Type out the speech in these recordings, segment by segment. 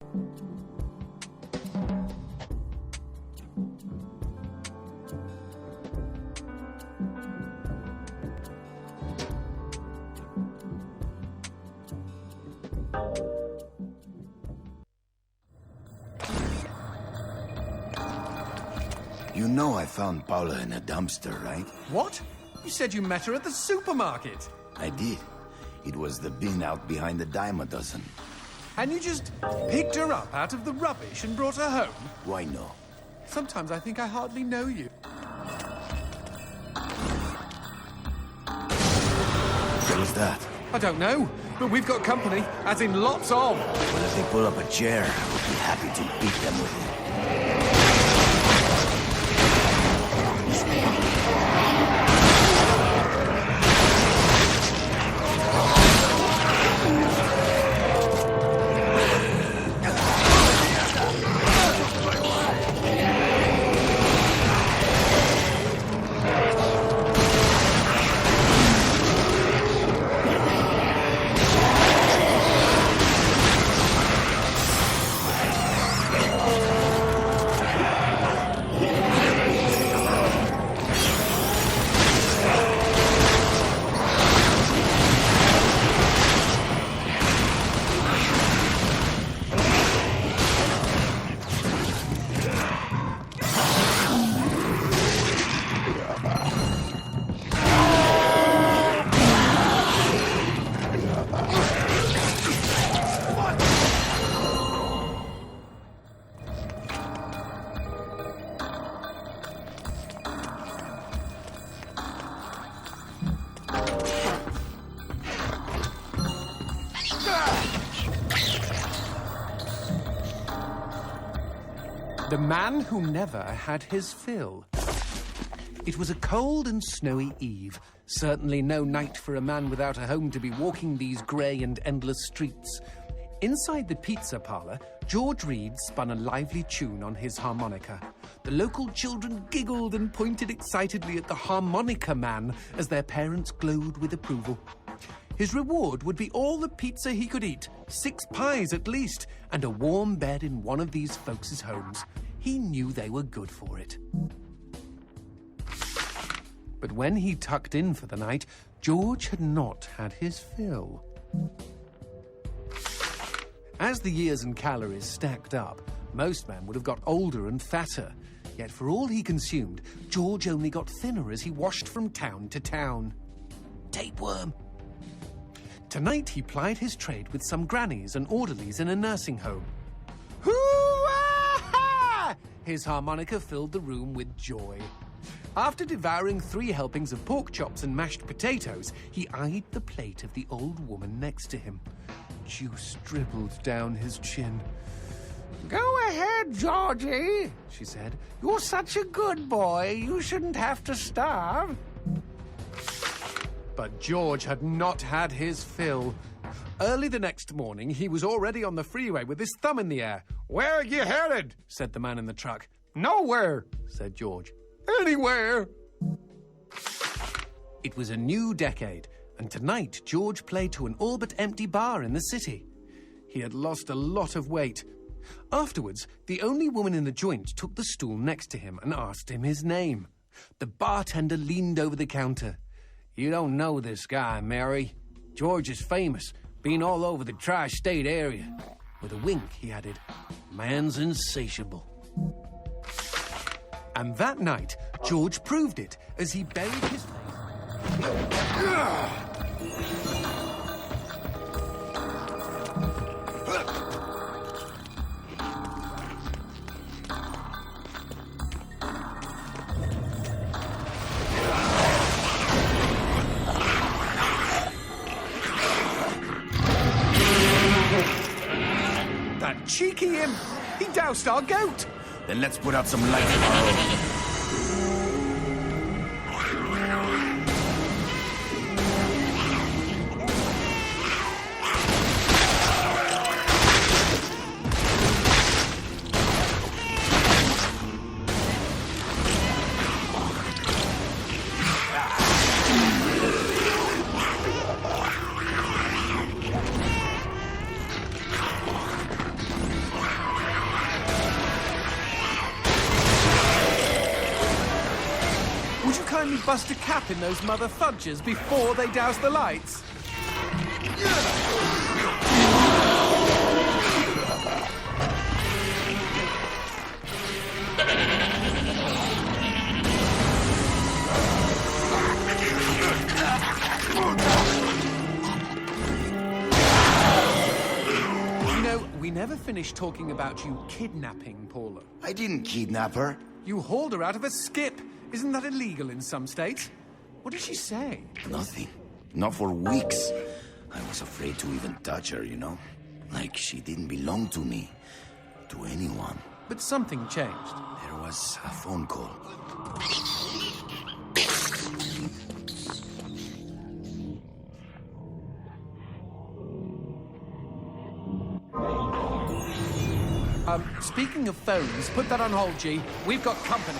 You know I found Paula in a dumpster, right? What? You said you met her at the supermarket. I did. It was the bin out behind the dime a dozen. And you just picked her up out of the rubbish and brought her home? Why no? Sometimes I think I hardly know you. What was that? I don't know, but we've got company, as in lots of. Well, if they pull up a chair, I would be happy to beat them with it. The man who never had his fill. It was a cold and snowy eve. Certainly no night for a man without a home to be walking these grey and endless streets. Inside the pizza parlour, George Reed spun a lively tune on his harmonica. The local children giggled and pointed excitedly at the harmonica man as their parents glowed with approval. His reward would be all the pizza he could eat, 6 pies at least, and a warm bed in one of these folks' homes. He knew they were good for it. But when he tucked in for the night, George had not had his fill. As the years and calories stacked up, most men would have got older and fatter. Yet for all he consumed, George only got thinner as he washed from town to town. Tapeworm. Tonight he plied his trade with some grannies and orderlies in a nursing home. Hoo-ah! His harmonica filled the room with joy. After devouring 3 helpings of pork chops and mashed potatoes, he eyed the plate of the old woman next to him. Juice dribbled down his chin. "Go ahead, Georgie," she said. "You're such a good boy. You shouldn't have to starve." But George had not had his fill. Early the next morning, he was already on the freeway with his thumb in the air. "Where are you headed?" said the man in the truck. "Nowhere," said George. "Anywhere." It was a new decade, and tonight George played to an all but empty bar in the city. He had lost a lot of weight. Afterwards, the only woman in the joint took the stool next to him and asked him his name. The bartender leaned over the counter. "You don't know this guy, Mary. George is famous, been all over the tri-state area." With a wink, he added, "Man's insatiable." And that night, George proved it as he buried his face. That cheeky imp! He doused our goat! Then let's put out some light of our own. kindly bust a cap in those mother fudgers before they douse the lights? We never finished talking about you kidnapping Paula. I didn't kidnap her. You hauled her out of a skip. Isn't that illegal in some states? What did she say? Nothing. Not for weeks. I was afraid to even touch her, you know? Like she didn't belong to me. To anyone. But something changed. There was a phone call. Speaking of phones, put that on hold, G. We've got company.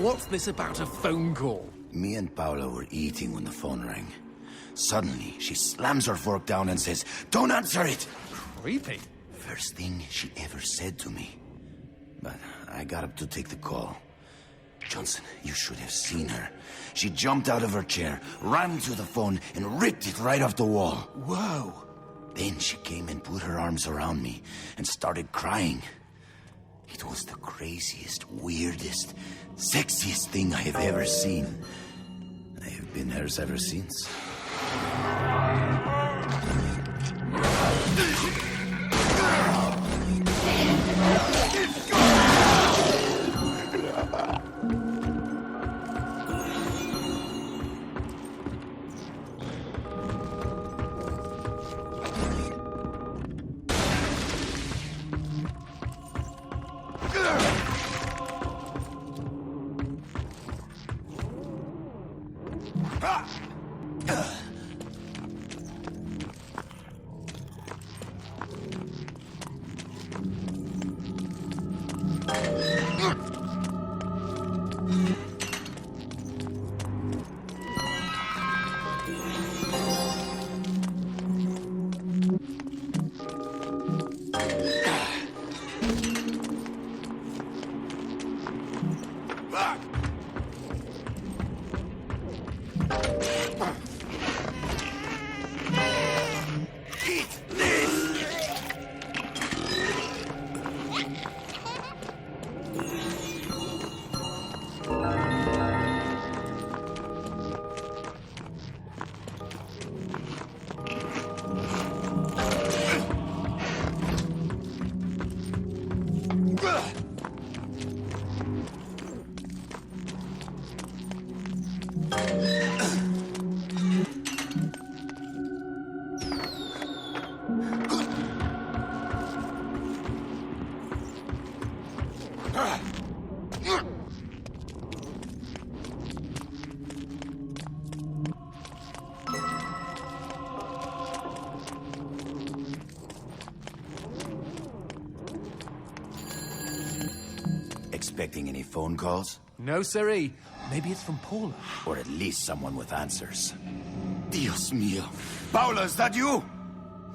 What's this about a phone call? Me and Paula were eating when the phone rang. Suddenly, she slams her fork down and says, "Don't answer it!" Creepy. First thing she ever said to me. But I got up to take the call. Johnson, you should have seen her. She jumped out of her chair, ran to the phone, and ripped it right off the wall. Whoa. Then she came and put her arms around me and started crying. It was the craziest, weirdest, sexiest thing I have ever seen. I have been hers ever since. expecting any phone calls? No, siree. Maybe it's from Paula. Or at least someone with answers. Dios mío. Paula, is that you?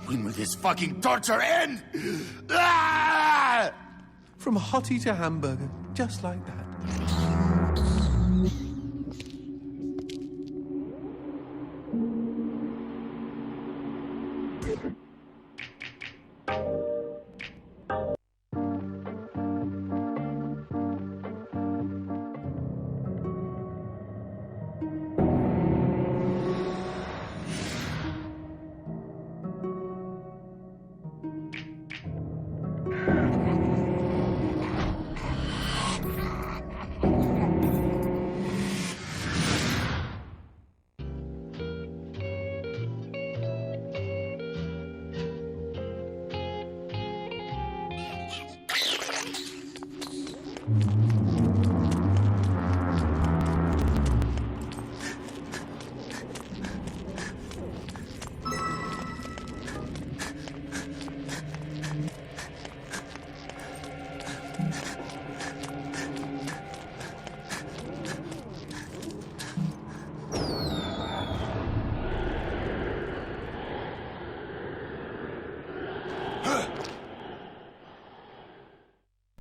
When will this fucking torture end? Ah! From hottie to hamburger, just like that.